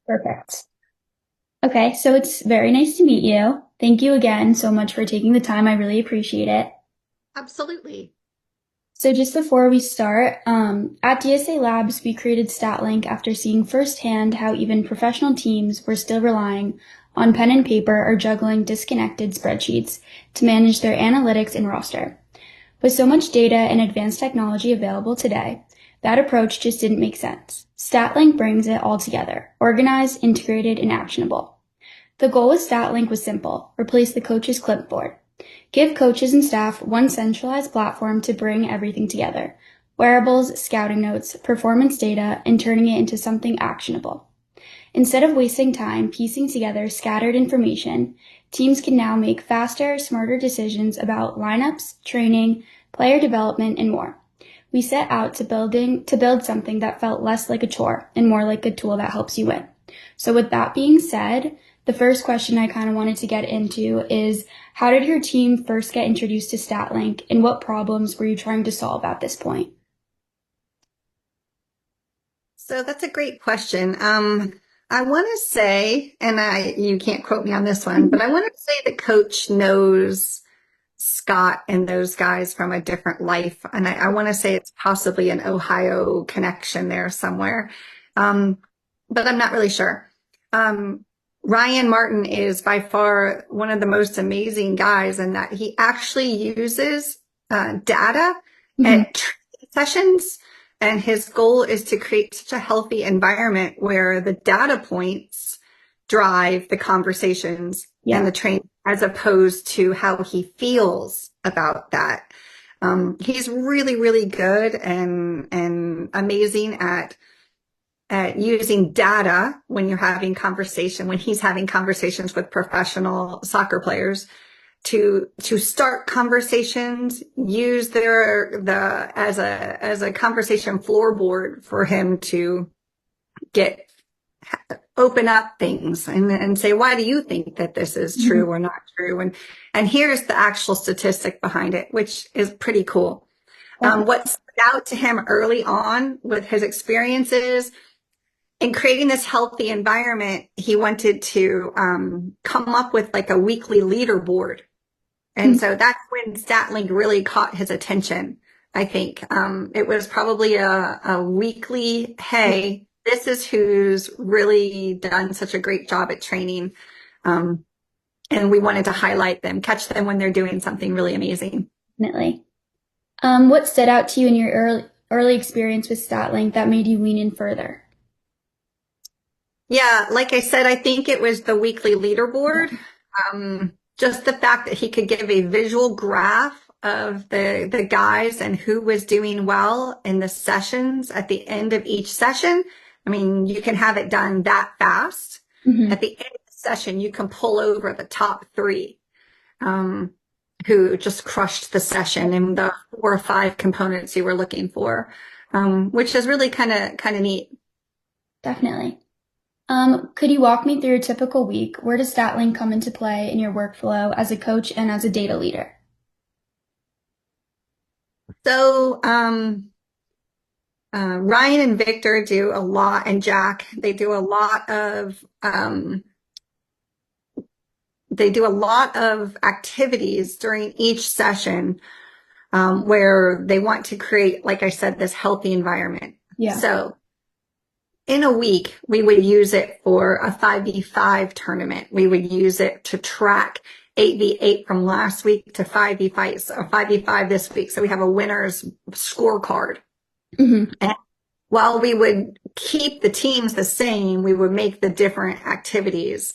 Perfect. Okay, so it's very nice to meet you. Thank you again so much for taking the time. I really appreciate it. Absolutely. So just before we start, at DSA Labs, we created StatLink after seeing firsthand how even professional teams were still relying on pen and paper or juggling disconnected spreadsheets to manage their analytics and roster. With so much data and advanced technology available today, that approach just didn't make sense. StatLink brings it all together, organized, integrated, and actionable. The goal with StatLink was simple: replace the coach's clipboard. Give coaches and staff one centralized platform to bring everything together: wearables, scouting notes, performance data, and turning it into something actionable. Instead of wasting time piecing together scattered information, teams can now make faster, smarter decisions about lineups, training, player development, and more. We set out to build something that felt less like a chore and more like a tool that helps you win. So with that being said, the first question I kind of wanted to get into is, how did your team first get introduced to StatLink, and what problems were you trying to solve at this point? So that's a great question. I want to say, and you can't quote me on this one, but I want to say that Coach knows Scott and those guys from a different life. And I want to say it's possibly an Ohio connection there somewhere. But I'm not really sure. Ryan Martin is by far one of the most amazing guys in that he actually uses data at training sessions. And his goal is to create such a healthy environment where the data points drive the conversations and the training, as opposed to how he feels about that. He's really, really good and amazing at using data when he's having conversations with professional soccer players to start conversations, use as a conversation floorboard for him to open up things and say, why do you think that this is true or not true? And here's the actual statistic behind it, which is pretty cool. What stood out to him early on with his experiences in creating this healthy environment, he wanted to come up with like a weekly leaderboard. And so that's when StatLink really caught his attention, I think. It was probably a weekly, hey, this is who's really done such a great job at training. And we wanted to highlight them, catch them when they're doing something really amazing. Definitely. What stood out to you in your early experience with StatLink that made you lean in further? Yeah, like I said, I think it was the weekly leaderboard. Just the fact that he could give a visual graph of the guys and who was doing well in the sessions at the end of each session. I mean, you can have it done that fast. At the end of the session, you can pull over the top 3 who just crushed the session and the 4 or 5 components you were looking for, which is really kind of neat. Definitely. Could you walk me through a typical week? Where does StatLink come into play in your workflow as a coach and as a data leader? So, Ryan and Victor do a lot, and Jack, they do a lot of activities during each session, where they want to create, like I said, this healthy environment. So in a week, we would use it for a 5v5 tournament. We would use it to track 8v8 from last week to 5v5, so 5v5 this week. So we have a winner's scorecard. And while we would keep the teams the same, we would make the different activities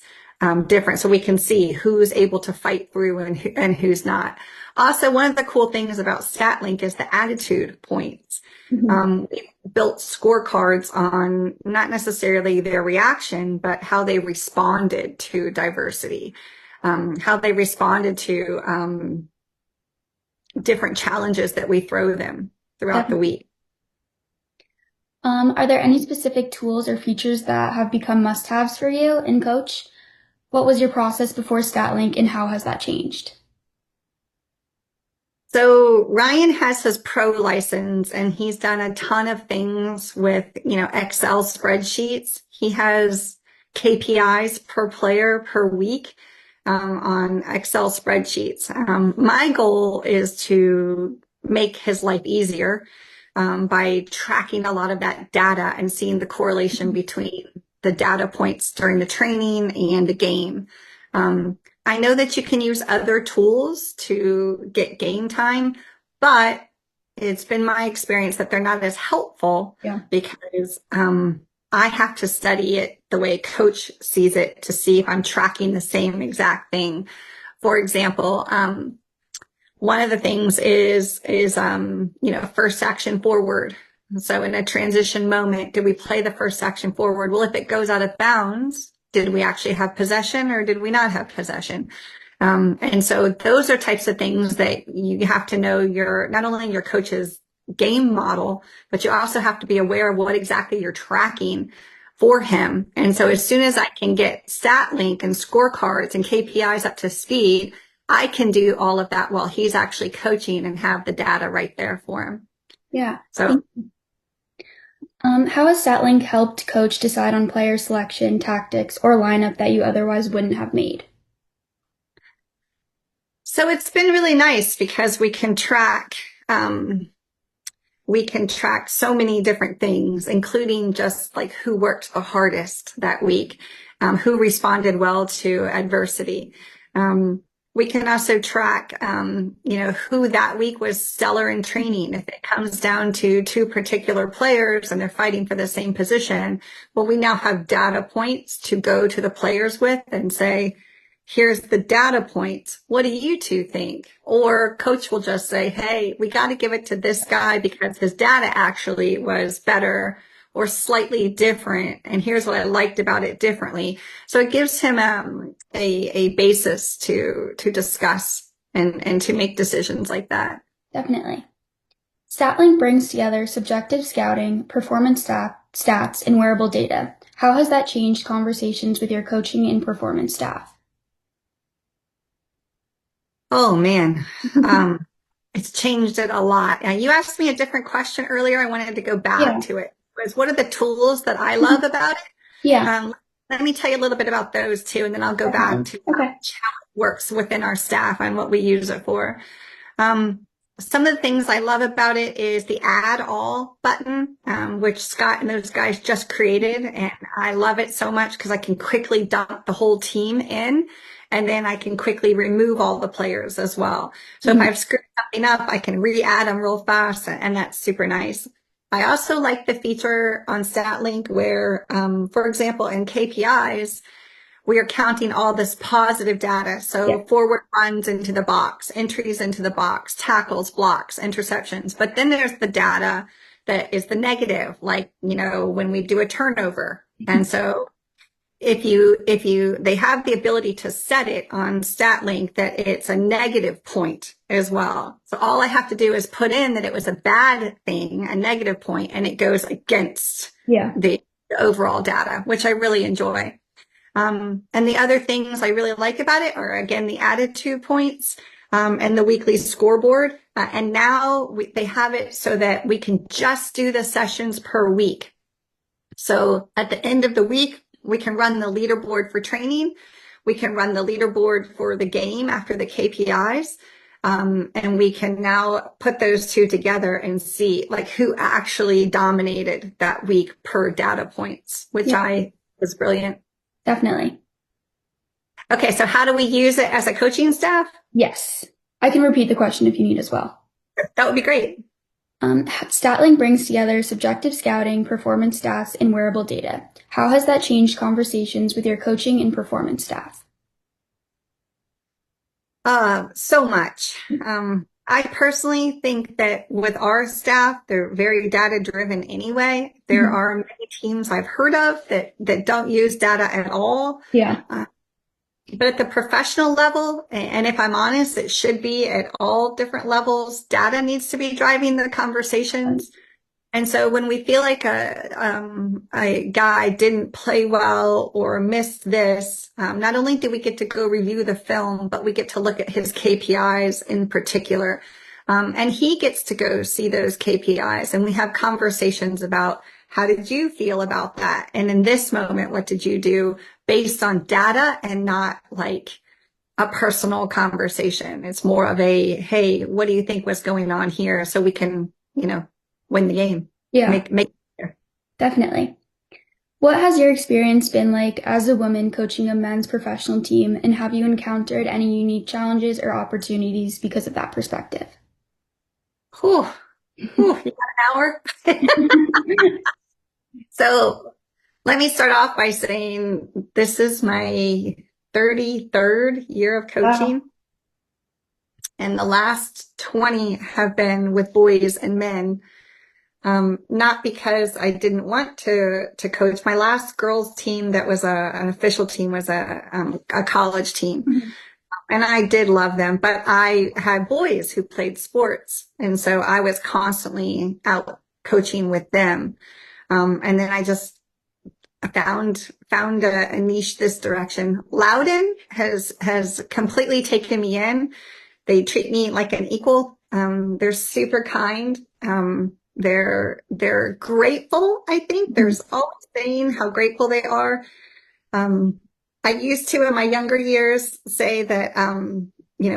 different, so we can see who's able to fight through and who's not. Also, one of the cool things about StatLink is the attitude points. We built scorecards on not necessarily their reaction, but how they responded to diversity, how they responded to different challenges that we throw them throughout the week. Are there any specific tools or features that have become must-haves for you in Coach? What was your process before StatLink, and how has that changed? So Ryan has his pro license, and he's done a ton of things with, Excel spreadsheets. KPIs per player per week on Excel spreadsheets. My goal is to make his life easier by tracking a lot of that data and seeing the correlation between the data points during the training and the game. I know that you can use other tools to get game time, but it's been my experience that they're not as helpful because I have to study it the way coach sees it to see if I'm tracking the same exact thing. For example, one of the things is first action forward. So in a transition moment, did we play the first action forward? Well, if it goes out of bounds, did we actually have possession or did we not have possession? And so those are types of things that you have to know not only your coach's game model, but you also have to be aware of what exactly you're tracking for him. And so as soon as I can get StatLink and scorecards and KPIs up to speed, I can do all of that while he's actually coaching and have the data right there for him. Yeah. So, how has StatLink helped coach decide on player selection, tactics, or lineup that you otherwise wouldn't have made? So it's been really nice because we can track so many different things, including just like who worked the hardest that week, who responded well to adversity. We can also track, who that week was stellar in training. If it comes down to two particular players and they're fighting for the same position, well, we now have data points to go to the players with and say, here's the data points. What do you two think? Or coach will just say, hey, we got to give it to this guy because his data actually was better or slightly different. And here's what I liked about it differently. So it gives him a basis to discuss and to make decisions like that. Definitely. StatLink brings together subjective scouting, performance stats, and wearable data. How has that changed conversations with your coaching and performance staff? Oh, man. It's changed it a lot. You asked me a different question earlier. I wanted to go back to it. What are the tools that I love about it? Yeah. Let me tell you a little bit about those too, and then I'll go back to how it works within our staff and what we use it for. Some of the things I love about it is the add all button, which Scott and those guys just created. And I love it so much because I can quickly dump the whole team in, and then I can quickly remove all the players as well. So if I've screwed something up, I can re-add them real fast, and that's super nice. I also like the feature on StatLink where, for example, in KPIs, we are counting all this positive data. So forward runs into the box, entries into the box, tackles, blocks, interceptions. But then there's the data that is the negative, like, when we do a turnover. And so they have the ability to set it on StatLink that it's a negative point as well. So all I have to do is put in that it was a bad thing, a negative point, and it goes against the overall data, which I really enjoy. And the other things I really like about it are, again, the added 2 points, and the weekly scoreboard. And now they have it so that we can just do the sessions per week. So at the end of the week, we can run the leaderboard for training. We can run the leaderboard for the game after the KPIs. And we can now put those two together and see like who actually dominated that week per data points, which I was brilliant. Definitely. Okay, so how do we use it as a coaching staff? Yes. I can repeat the question if you need as well. That would be great. StatLink brings together subjective scouting, performance stats, and wearable data. How has that changed conversations with your coaching and performance staff? So much. I personally think that with our staff, they're very data driven anyway. There are many teams I've heard of that don't use data at all. Yeah. But at the professional level, and if I'm honest, it should be at all different levels, data needs to be driving the conversations. And so when we feel like a guy didn't play well or missed this, not only do we get to go review the film, but we get to look at his KPIs in particular. And he gets to go see those KPIs, and we have conversations about How did you feel about that? And in this moment, what did you do based on data and not like a personal conversation? It's more of a, hey, what do you think was going on here? So we can, win the game. Yeah, Make it clear. definitely. What has your experience been like as a woman coaching a men's professional team, and have you encountered any unique challenges or opportunities because of that perspective? Whew, you got an hour? So let me start off by saying this is my 33rd year of coaching. Wow. And the last 20 have been with boys and men. Not because I didn't want to coach. My last girls team that was an official team was a college team. Mm-hmm. And I did love them, but I had boys who played sports. And so I was constantly out coaching with them. And then I just found a niche this direction. Loudoun has completely taken me in. They treat me like an equal. They're super kind. They're grateful. I think there's always saying how grateful they are. I used to in my younger years say that,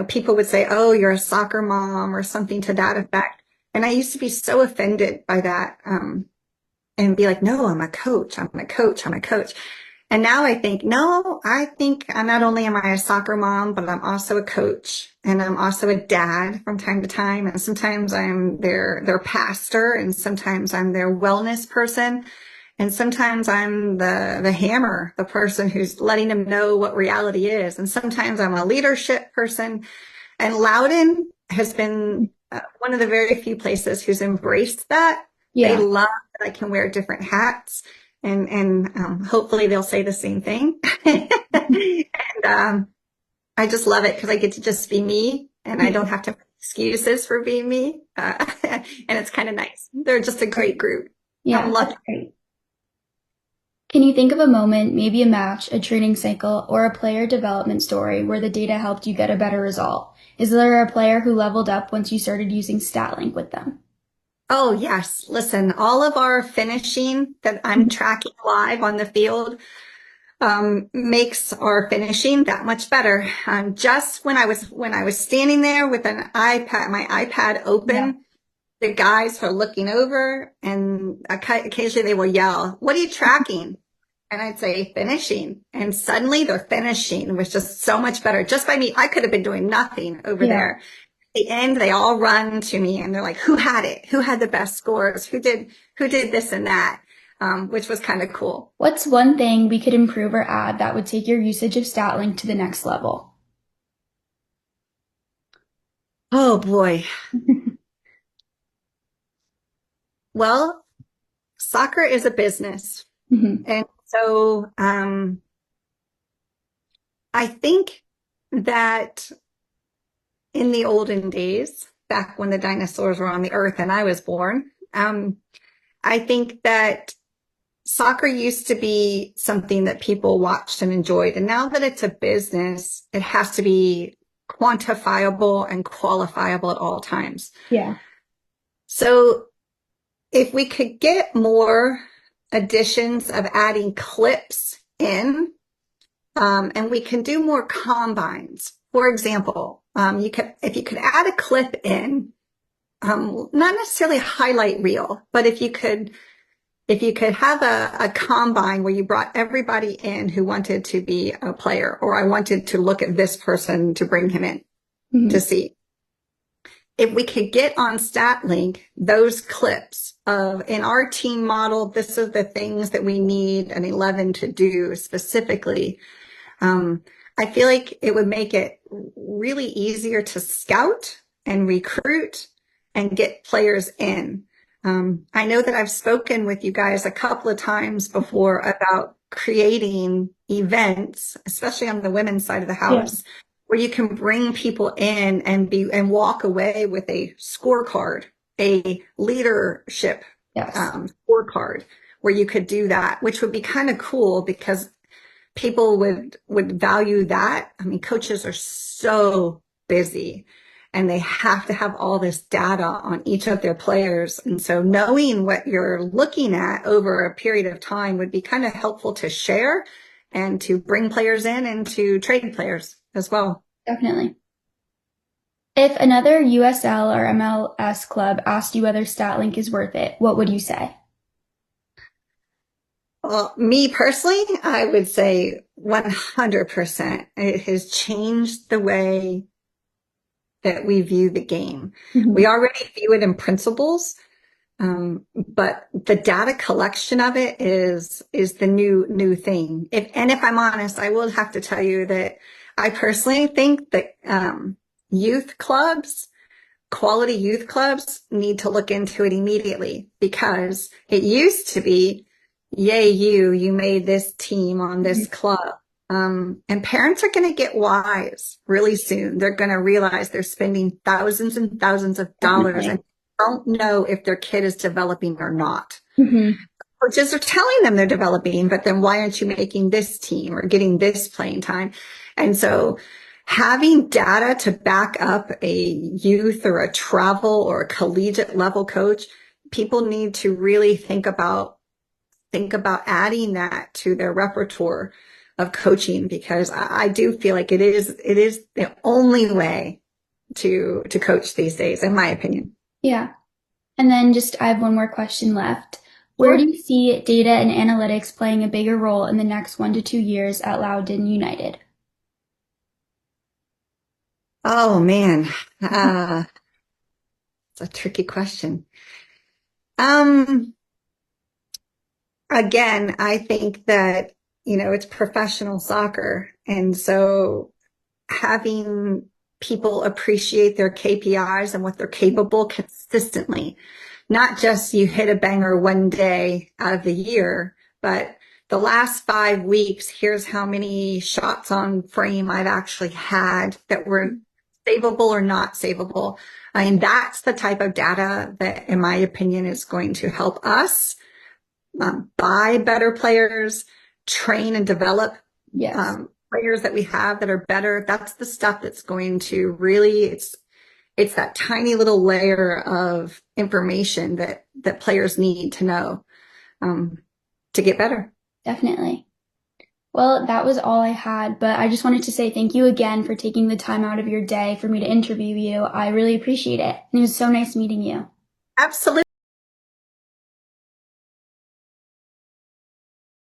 people would say, oh, you're a soccer mom or something to that effect. And I used to be so offended by that, and be like, no, I'm a coach. I'm a coach. I'm a coach. And now I think, no, I think not only am I a soccer mom, but I'm also a coach, and I'm also a dad from time to time. And sometimes I'm their pastor, and sometimes I'm their wellness person. And sometimes I'm the hammer, the person who's letting them know what reality is. And sometimes I'm a leadership person. And Loudoun has been one of the very few places who's embraced that. Yeah. They love that I can wear different hats. And hopefully they'll say the same thing. And I just love it because I get to just be me, and I don't have to make excuses for being me. And it's kind of nice. They're just a great group. Yeah, I'm lucky. Can you think of a moment, maybe a match, a training cycle, or a player development story where the data helped you get a better result? Is there a player who leveled up once you started using StatLink with them? Oh, yes. Listen, all of our finishing that I'm tracking live on the field makes our finishing that much better. Just when I was standing there with my iPad open, yeah. The guys are looking over, and occasionally they will yell, "What are you tracking?" And I'd say finishing. And suddenly their finishing was just so much better just by me. I could have been doing nothing over there. At the end, they all run to me and they're like, who had it? Who had the best scores? Who did this and that? Which was kind of cool. What's one thing we could improve or add that would take your usage of StatLink to the next level? Oh boy. Well, soccer is a business. Mm-hmm. And so I think that in the olden days, back when the dinosaurs were on the earth and I was born, I think that soccer used to be something that people watched and enjoyed. And now that it's a business, it has to be quantifiable and qualifiable at all times. Yeah. So if we could get more additions of adding clips in, and we can do more combines. For example, if you could add a clip in, not necessarily a highlight reel, but if you could have a combine where you brought everybody in who wanted to be a player, or I wanted to look at this person to bring him in to see. If we could get on StatLink those clips of, in our team model, this is the things that we need an 11 to do specifically. I feel like it would make it really easier to scout and recruit and get players in. I know that I've spoken with you guys a couple of times before about creating events, especially on the women's side of the house, where you can bring people in and walk away with a scorecard, a leadership scorecard, where you could do that, which would be kind of cool because people would value that. I mean, coaches are so busy. and they have to have all this data on each of their players. And so knowing what you're looking at over a period of time would be kind of helpful to share and to bring players in and to trade players as well. Definitely. If another USL or MLS club asked you whether StatLink is worth it, what would you say? Well, me personally, I would say 100%. It has changed the way that we view the game. Mm-hmm. We already view it in principles, but the data collection of it is the new thing. If I'm honest, I will have to tell you that I personally think that youth clubs, quality youth clubs, need to look into it immediately, because it used to be, yay, you made this team on this club. And parents are going to get wise really soon. They're going to realize they're spending thousands and thousands of dollars and don't know if their kid is developing or not. Mm-hmm. Coaches are telling them they're developing, but then why aren't you making this team or getting this playing time? And so having data to back up a youth or a travel or a collegiate level coach, people need to really think about adding that to their repertoire of coaching, because I do feel like it is the only way to coach these days, in my opinion. Yeah. And then I have one more question left. Where do you see data and analytics playing a bigger role in the next 1 to 2 years at Loudoun United? Oh man, it's a tricky question. Again, I think that, it's professional soccer. And so having people appreciate their KPIs and what they're capable consistently, not just you hit a banger one day out of the year, but the last 5 weeks, here's how many shots on frame I've actually had that were savable or not savable. I mean, that's the type of data that, in my opinion, is going to help us buy better players, train and develop players that we have that are better. That's the stuff that's going to really, it's that tiny little layer of information that players need to know to get better. Definitely. Well, that was all I had, but I just wanted to say thank you again for taking the time out of your day for me to interview you. I really appreciate it. And it was so nice meeting you. Absolutely.